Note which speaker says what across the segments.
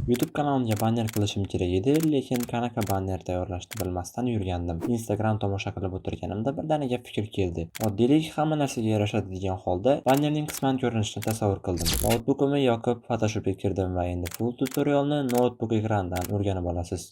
Speaker 1: YouTube kanalimga banner qilishim kerak edi, lekin qanaqa banner tayyorlashni bilmasdan yurgandim. Instagram tomosha qilib o'tirganimda birdaniga fikr keldi. Oddiylik hamma narsaga yarashadi degan holda bannerning qisman ko'rinishini tasavvur qildim. Notebookimni yoqib Photoshopga kirdim va endi full tutorialni notebook ekranidan o'rganib olasiz.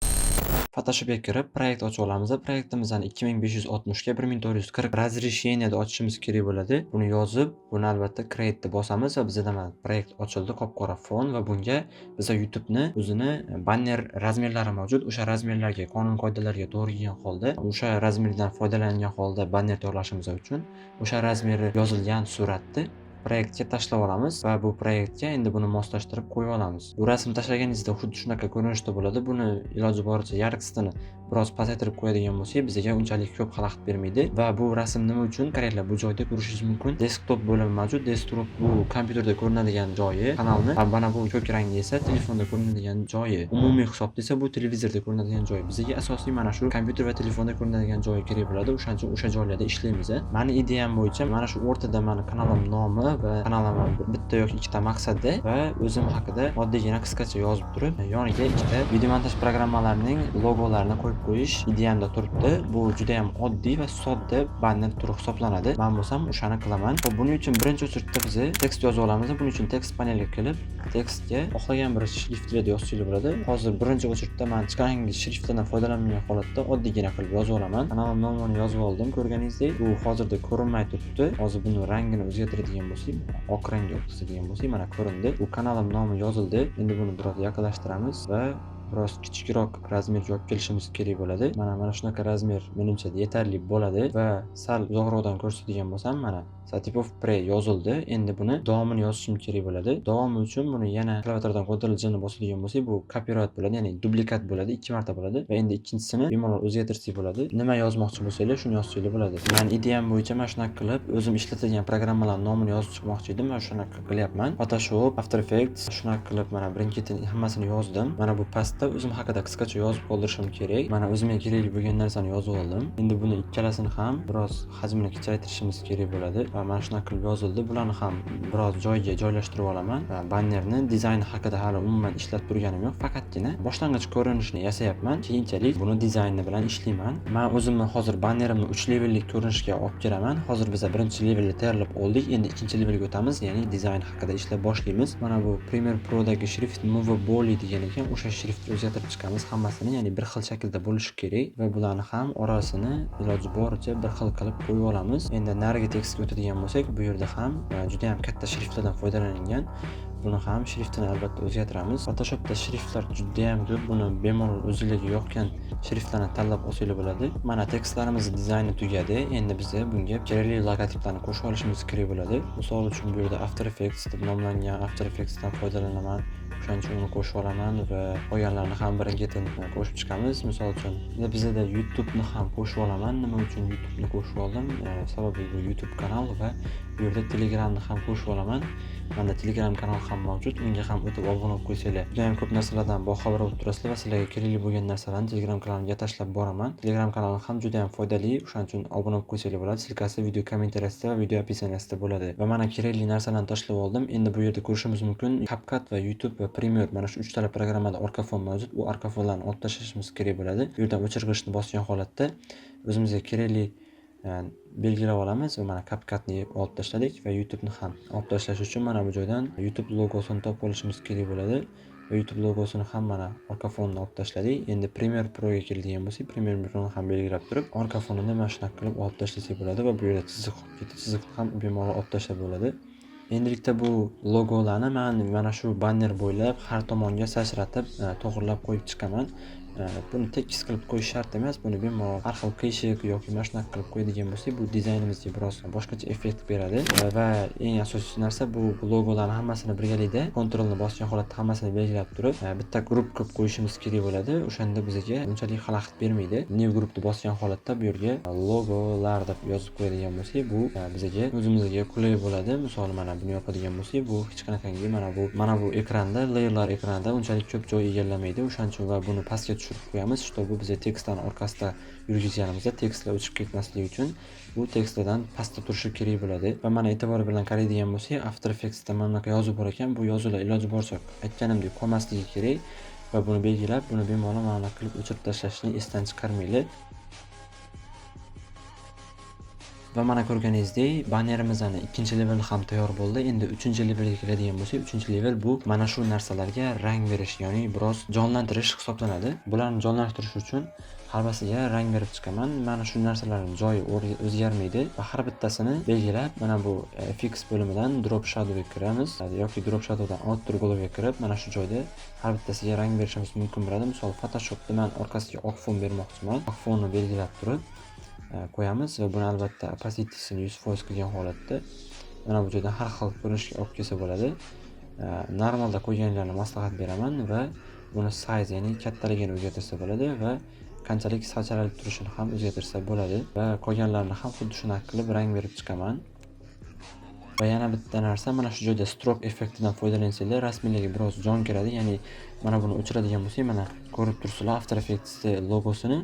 Speaker 1: Photoshopga kirib, proyekt ochib olamiz. Proyektimizdan 2560 ga 1440 razresheniyada ochishimiz kerak bo'ladi. Buni yozib, buni albatta create deb bosamiz va bizda mana proyekt ochildi, qop-qora fon va bunga biza YouTube'ni o'zini banner razmerlari mavjud. O'sha razmerlarga, qonun-qoidalarga to'g'ri kelgan holda, o'sha razmerdan foydalangan holda banner tayyorlashimiz uchun o'sha razmeri yozilgan suratni proyektga tashlab olamiz va bu proyektga endi buni moslashtirib qo'yib olamiz. Bu rasm tashlaganingizda xuddi shunaqa ko'rinishda bo'ladi. Buni iloji boricha yarqisini biroz pasaytirib qo'yadigan bo'lsak, bizga unchalik ko'p xalaqit bermaydi va bu rasm nima uchun kerakli? Bu joyda ko'rishingiz mumkin. Desktop bo'limi mavjud. Desktop bu kompyuterda ko'rinadigan joyi, kanalni. Mana bu ko'k rangli esa telefonda ko'rinadigan joyi. Umumiy hisobda esa bu televizorda ko'rinadigan joyi. Bizga asosiy mana shu kompyuter va telefonda ko'rinadigan joyi kerak bo'ladi. O'shaning uchun o'sha joylarda ishlaymiz. Mani ideyam bo'yicha mana shu o'rtada mani kanalim nomi va kanalim bitta yoki ikkita maqsadda va o'zim haqida oddiygina qisqacha yozib turib, yoniga ikkita video montaj programmalarining logolarini qo'yib qo'yish ideyamda turibdi. Bu juda ham oddiy va sodda banner turi hisoblanadi. Men bo'lsam o'shani qilaman. Buning uchun birinchi o'chirda biz tekst yozib olamiz. Buning uchun tekst paneliga kelib, tekstga xohlagan bir shriftlarda yozsangiz bo'ladi. Hozir birinchi o'chirda men hech qanday shriftlardan foydalanmagan holatda oddiygina qilib yozib olaman. Kanalim nomini yozib oldim. Ko'rganingizdek, bu hozirda ko'rinmay turibdi. Hozir buni rangini o'zgartiradigan bo'lsak, oq rangga o'tkazadigan bo'lsak, mana ko'rindi. Bu kanalim nomi yozildi. Endi buni biroz yaqinlashtiramiz va biroz kichikroq razmerga olib kelishimiz kerak bo'ladi. Mana shunaqa razmer menimcha yetarli bo'ladi va sal uzoqroqdan ko'rsatadigan bo'lsam, mana Satipov Pre yozildi. Endi buni davomini yozishim kerak bo'ladi. Davomi uchun buni yana klaviaturdan Ctrl J ni bosadigan bo'lsak, bu copyright bo'ladi, ya'ni dublikat bo'ladi, 2 marta bo'ladi va endi ikkinchisini bemalol o'zgartirsak bo'ladi. Nima yozmoqchi bo'lsangiz, shuni yozsangiz bo'ladi. Men ideyam bo'yicha mana shunaqa qilib, o'zim ishlatadigan programmalar nomini yozib chiqmoqchi edim. Men shunaqa qilyapman. Photoshop, After Effects shunaqa qilib mana birinchidan hammasini yozdim. Mana bu pastda o'zim haqida qisqacha yozib qoldirishim kerak. Mana o'zimga kerakli bo'lgan narsani yozib oldim. Endi buni ikkalasini ham biroz hajmini kichraytirishimiz kerak bo'ladi. Va mana shunaqa qilib yozildi. Bularni ham biroz joyiga joylashtirib olaman. Bannerni dizayni haqida hali umuman ishlab turganim yo'q. Faqatgina boshlang'ich ko'rinishini yasayapman. Keyinchalik buni dizayni bilan ishlayman. Men o'zimni hozir bannerimni 3 levellik ko'rinishga olib kelaman. Hozir biz birinchi levelni tayyorlab oldik. Endi ikkinchi levelga o'tamiz, ya'ni dizayn haqida ishlab boshlaymiz. Mana bu Premiere Pro'dagi shrift movable degan ekan. O'sha shriftni o'zgartirib chiqamiz hammasini, ya'ni bir xil shaklda bo'lishi kerak va bularni ham orasini iloji boricha bir xil qilib qo'yib olamiz. Endi nariga tekstga o'tadigan bo'lsak, bu yerda ham juda ham katta shriftlardan foydalanilgan. Buni ham shriftini albatta o'zgartiramiz. Photoshopda shriftlar juda ham ko'p. Buni bemalol o'zingizga yoqqan shriftlarni tanlab olsangiz bo'ladi. Mana tekstlarimiz dizayni tugadi. Endi biz bunga kerakli logotiplarni qo'shib olishimiz kerak bo'ladi. Misol uchun bu yerda After Effects deb nomlangan After Effects'dan foydalanaman. O'shaning uchun uni qo'shib olaman va qolganlarni ham birin-ketin qo'shib chiqamiz. Misol uchun bizda YouTube'ni ham qo'shib olaman. Nima uchun YouTube'ni qo'shib oldim? Sababi bu YouTube kanal va bu yerda Telegramni ham qo'shib olaman. Menda Telegram kanal ham mavjud. Unga ham o'tib obuna bo'lib qo'ysanglar, juda ham ko'p narsalardan boxabar bo'lib turasizlar va sizlarga kerakli bo'lgan narsalarni Telegram kanalimga tashlab boraman. Telegram kanalim ham juda ham foydali. O'shaning uchun obuna bo'lib qo'ysanglar bo'ladi. Silkasi video kommentariyasida va video opisiyaniyasida bo'ladi. Va mana kerakli narsalarni tashlab oldim. Endi bu yerda ko'rishimiz mumkin. CapCut va YouTube va Premiere mana shu 3 tala programmada orqa fon mavjud. Bu orqa fonlarni olib tashlashimiz kerak bo'ladi. Bu yerdan o'chirgichni bosgan holatda o'zimizga kerakli belgilab olamiz va mana CapCutni olib tashladik va YouTube'ni ham olib tashlash uchun mana bu joydan YouTube logosini topib olishimiz kerak bo'ladi va YouTube logosini ham mana orqa fonni olib tashladik. Endi Premiere Pro'ga keladigan bo'lsak, Premiere Pro'ni ham belgilab turib, orqa fonini mana shunaqa qilib olib tashlasak bo'ladi va bu yerda chiziq qolib ketdi. Chiziqni ham bemalol olib tashlab bo'ladi. Endilikda bu logolarni men mana shu banner bo'ylab har tomonga sachratib, to'g'rilab qo'yib chiqaman. Buni tekis qilib qo'yish shart emas. Buni bemalol har xil qiyshiq yoki mana shunaqa qilib qo'yadigan bo'lsak, bu dizaynimizga biroz boshqacha effekt beradi va eng asosiy narsa bu logolarni hammasini birgalikda Ctrl ni bosgan holatda hammasini belgilab turib, bitta guruh qilib qo'yishimiz kerak bo'ladi. O'shanda bizga unchalik xalaqit bermaydi. New guruhni bosgan holatda bu yerga logolar deb yozib qo'yadigan bo'lsak, bu bizga o'zimizga qulay bo'ladi. Misol mana buni yopadigan bo'lsak, bu hech qanaqangi mana bu ekranda, layerlar ekranida unchalik ko'p joy egallamaydi. O'shaning uchun va buni pastga tushirib qo'yamiz, чтобы bizga tekstdan orqasida yurgizganimizda tekstlar o'chib ketmasligi uchun bu tekstlardan pastda turishi kerak bo'ladi. Va mana e'tibor bilan qaraydigan bo'lsak, After Effects'da mana bunaqa yozuv bor ekan. Bu yozuvlar iloji boricha aytganimdek qolmasligi kerak va buni belgilab, buni bemalol mana bunaqa qilib o'chirib tashlashni esdan chiqarmanglar. Va mana ko'rganingizdek, bannerimizning ikkinchi level ham tayyor bo'ldi. Endi 3-levelga keladigan bo'lsak, 3-level bu mana shu narsalarga rang berish, ya'ni biroz jonlantirish hisoblanadi. Bularni jonlantirish uchun har birisiga rang berib chiqaman. Mana shu narsalarning joyi o'zgarmaydi va har bittasini belgilab, mana bu FX bo'limidan Drop Shadowga kiramiz yoki Drop Shadowdan Outer Glowga kirib, mana shu joyda har bittasiga rang berishimiz mumkin bo'ladi. Misol Photoshopda men orqasiga oq fon bermoqchiman. Oq fonni belgilab turib qo'yamiz va buni albatta opacity'sini 100% qilgan holatda mana bu joydan har xil ko'rinishga olib kelsa bo'ladi. Normalda qo'yganlarni maslahat beraman va buni size, ya'ni kattaligini o'zgartirsa bo'ladi va qanchalik sacharalik turishini ham o'zgartirsa bo'ladi va qolganlarni ham xuddi shunaqa qilib rang berib chiqaman. Va yana bitta narsa, mana shu joyda stroke effektidan foydalansanglar, rasmiyligi biroz jon kiradi. Ya'ni mana buni o'chiradigan bo'lsak, mana ko'rib turibsizlar After Effects logosini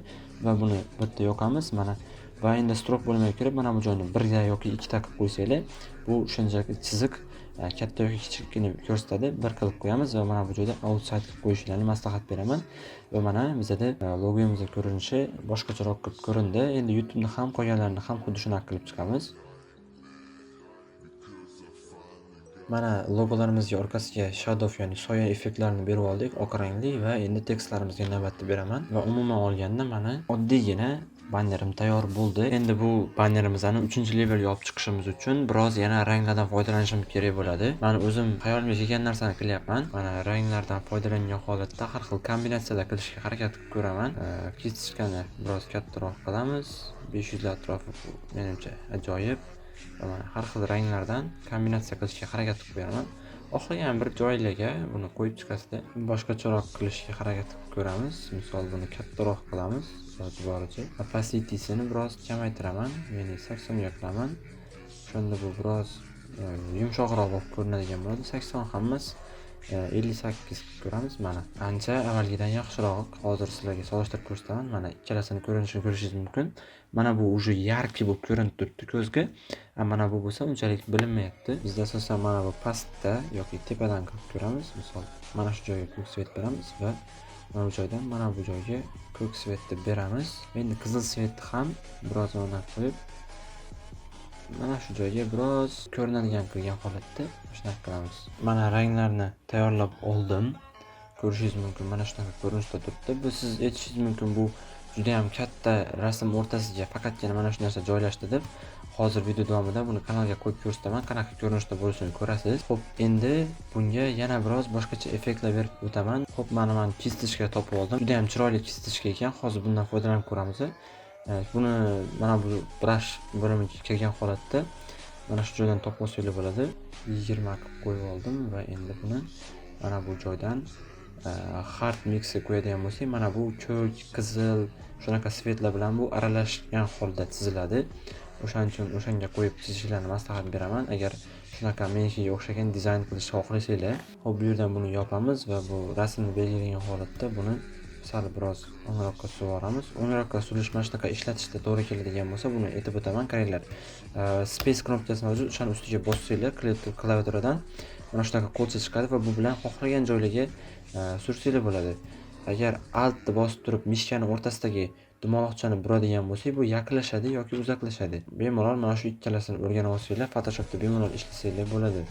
Speaker 1: va buni bitta yoqamiz mana. Va endi stroke bo'limiga kirib, mana bu joyni 1 yoki 2 ta qilib qo'ysanglar, bu shunchaki chiziq katta yoki kichikligini ko'rsatadi. 1 qilib qo'yamiz va mana bu joyda outside qilib qo'yishlarini maslahat beraman. Va mana bizada logomizning ko'rinishi boshqacharoq qilib ko'rindi. Endi YouTube'ni ham qolganlarini ham xuddi shunaqa qilib chiqamiz. Mana logolarimizga orqasiga shadow, ya'ni soya effektlarini berib oldik, oq rangli, va endi tekstlarimizga navbatda beraman. Va umuman olganda mana oddiygina bannerim tayyor bo'ldi. Endi bu bannerimizni 3-levelga olib chiqishimiz uchun biroz yana ranglardan foydalanishim kerak bo'ladi. Men o'zim hayolimga kelgan narsani qilyapman. Mana ranglardan foydalangan holatda har xil kombinatsiyalar qilishga harakat qilib ko'raman. Kichkina biroz kattaroq qilamiz. 500 lar atrofi menimcha ajoyib. Mana har xil ranglardan kombinatsiya qilishga harakat qilib beraman. Xohlagan bir joylarga buni qo'yib chiqasizlar. Boshqacharoq qilishga harakat qilib ko'ramiz. Misol buni kattaroq qilamiz. Iloji boricha opacity'sini biroz kamaytiraman, ya'ni 80 ga qilaman. Shunda bu biroz yumshoqroq bo'lib ko'rinadigan bo'ladi. 80 ham emas, 58 qilib ko'ramiz. Mana ancha avvalgidan yaxshiroq. Hozir sizlarga solishtirib ko'rsataman. Mana ikkalasini ko'rinishini ko'rishingiz mumkin. Mana bu уже yarki bo'lib ko'rinib turibdi ko'zga. Mana bu bo'lsa unchalik bilinmayapti. Bizda asosan mana bu pastda yoki tepadan qilib ko'ramiz. Misol mana shu joyga ko'k svet beramiz va mana bu joydan mana bu joyga ko'k svetni beramiz. Endi qizil svetni ham biroz o'rnab qo'yib mana shu joyga biroz ko'rinadigan qilgan holatda shunaqa qilamiz. Mana ranglarni tayyorlab oldim. Ko'rishingiz mumkin, mana shunaqa ko'rinishda turibdi. Bu siz aytishingiz mumkin, bu juda ham katta rasm o'rtasiga faqatgina mana shu narsa joylashdi deb. Hozir video davomida buni kanalga qo'yib ko'rsataman, qanaqa ko'rinishda bo'lishini ko'rasiz. Xo'p, endi bunga yana biroz boshqacha effektlar berib o'taman. Xo'p, mana men kistishka topib oldim. Juda ham chiroyli kistishka ekan. Hozir bundan foydalanib ko'ramiz. Buni mana bu brush bo'limiga kirgan holatda mana shu joydan topib olsanglar bo'ladi. 20 qilib qo'yib oldim va endi buni mana bu joydan hard mixga qo'yadigan bo'lsak, mana bu ko'k, qizil, shunaqa svetlar bilan bu aralashgan holda chiziladi. O'shaning uchun o'shanga qo'yib chizishlarni maslahat beraman. Agar shunaqa menikiga o'xshagan dizayn qilishni xohlasanglar, xo'p, bu yerdan buni yopamiz va bu rasmni belgilangan holatda buni sal biroz o'ngroqqa suvoramiz. O'ngroqqa surish mana shunaqa ishlatishda to'g'ri keladigan bo'lsa, buni aytib o'taman. Qaranglar. Space knopkasi mavjud. O'shani ustiga bossanglar, klaviaturadan mana shunaqa qo'lcha chiqadi va bu bilan xohlagan joylarga sursanglar bo'ladi. Agar altni bosib turib mishkani o'rtasidagi dumaloqchani buradigan bo'lsak, bu yaqinlashadi yoki uzoqlashadi. Bemalol mana shu ikkalasini o'rganib olsanglar, Photoshopda bemalol ishlasanglar bo'ladi.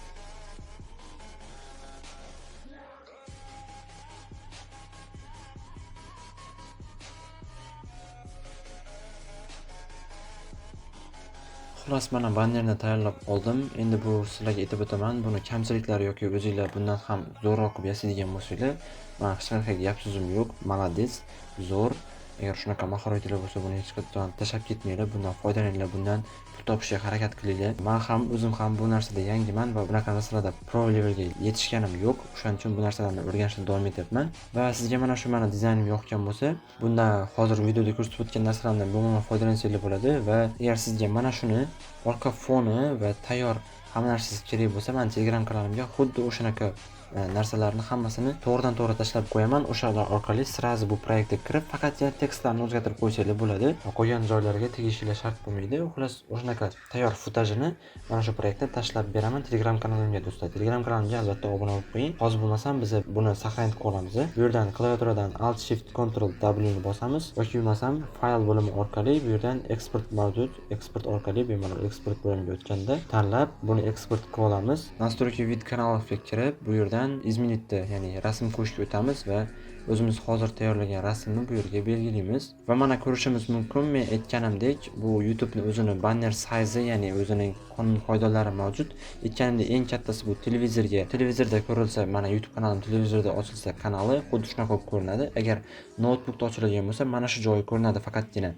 Speaker 1: Xullas, mana bannerni tayyorlab oldim. Endi bu sizlarga aytib o'taman. Buni kamchiliklari yoki o'zingizlar bundan ham zo'rroq qilib yasaydigan bo'lsanglar, mana hech qanaqa gap so'zim yo'q. Malades, zo'r. Agar shunaqa mahoratinglar bo'lsa, buni hech qachon tashlab ketmanglar. Bundan foydalaninglar, bundan pul topishga harakat qilinglar. Men ham o'zim ham bu narsada yangiman va bunaqa narsalarda pro levelga yetishganim yo'q. O'shaning uchun bu narsalarni o'rganishda davom etyapman. Va sizga mana shu dizaynim yoqqan bo'lsa, bunda hozir videoda ko'rsatib o'tgan narsalardan bemalol foydalansanglar bo'ladi. Va agar sizga mana shuni orqa foni va tayyor hamma narsasi kerak bo'lsa, men Telegram kanalimga xuddi o'shanaqa narsalarni hammasini to'g'ridan to'g'ri tashlab qo'yaman. O'shalar orqali sirazi bu proyektga kirib, faqatgina tekstlarni o'zgartirib qo'ysanglar bo'ladi. Qo'ygan joylariga tegishli shart bo'lmaydi. Xullas, o'shanaqa tayyor futajini mana shu proyektda tashlab beraman Telegram kanalimga do'stlar. Telegram kanalimga albatta obuna bo'lib qo'ying. Hozir bo'lmasam biz buni saqlanib qolamiz. Bu yerdan klaviaturadan Alt Shift Ctrl W ni bosamiz yoki bo'lmasam fayl bo'limi orqali bu yerdan eksport mavjud. Eksport orqali bemalol eksport bo'limiga o'tganda tanlab buni eksport qilib olamiz. Настройки vid kanalga kirib, bu yerdan izminitni, ya'ni rasm qo'shishga o'tamiz va o'zimiz hozir tayyorlagan rasmni bu yerga belgilaymiz. Va mana ko'rishimiz mumkin, men aytganimdek, bu YouTube'ning o'zining banner size, ya'ni o'zining qonun-qoidalari mavjud. Aytganimdek, eng kattasi bu televizorda ko'rilsa, mana YouTube kanalim televizorda ochilsa kanali xuddi shunaqa bo'lib ko'rinadi. Agar noutbukda ochiladigan bo'lsa, mana shu joyi ko'rinadi faqatgina.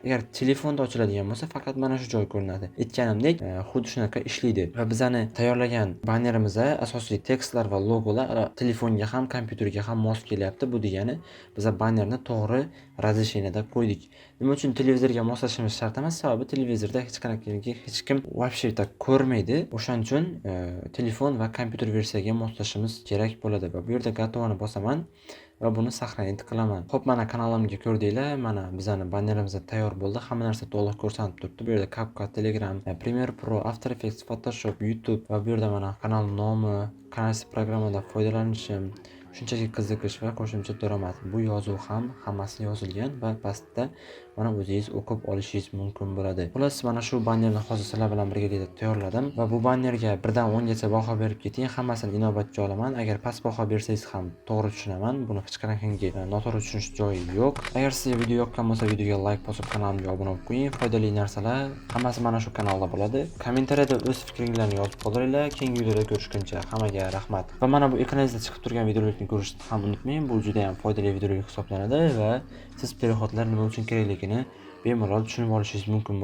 Speaker 1: Agar telefonda ochiladigan bo'lsa, faqat mana shu joy ko'rinadi. Aytganimdek, xuddi shunaqa ishlaydi. Va bizani tayyorlagan bannerimizda asosiy tekstlar va logolar telefonga ham, kompyuterga ham mos kelyapti. Bu degani, biz bannerni to'g'ri razresheniyada qo'ydik. Nima uchun televizorga moslashimiz shart emas? Sababi televizorda hech kim вообще tak ko'rmaydi. O'shaning uchun telefon va kompyuter versiyaga moslashimiz kerak bo'ladi. Va bu yerda gotovani bosaman va buni saqlanib qilaman. Xo'p, mana kanalimga ko'rdinglar. Mana bizning bannerimiz tayyor bo'ldi. Hamma narsa to'liq ko'rsatib turibdi. Bu yerda CapCut, Telegram, Premiere Pro, After Effects, Photoshop, YouTube va bu yerda mana kanal nomi, qaysi programmadan foydalanishim, shunchaki qiziqish va qo'shimcha daromad. Bu yozuv ham hammasi yozilgan va pastda mana o'zingiz o'qib olishingiz mumkin bo'ladi. Xullas, mana shu bannerni hozir sizlar bilan birgalikda tayyorladim va bu bannerga 1 dan 10 gacha baho berib keting. Hammasini inobatga olaman. Agar past baho bersangiz ham to'g'ri tushunaman. Buni hech qanaqangi noto'g'ri tushunish joyi yo'q. Agar sizga video yoqqan bo'lsa, videoga like bosib kanalimga obuna bo'lib qo'ying. Foydali narsalar hammasi mana shu kanalda bo'ladi. Kommentariyada o'z fikringizni yozib qoldiringlar. Keyingi videoda ko'rishguncha hammaga rahmat. Va mana bu ekraningizda chiqib turgan videolarni ko'rishni ham unutmang. Bu juda ham foydali videolar hisoblanadi va siz periodlar nima uchun kerakligini bemalol tushunib olishingiz mumkin.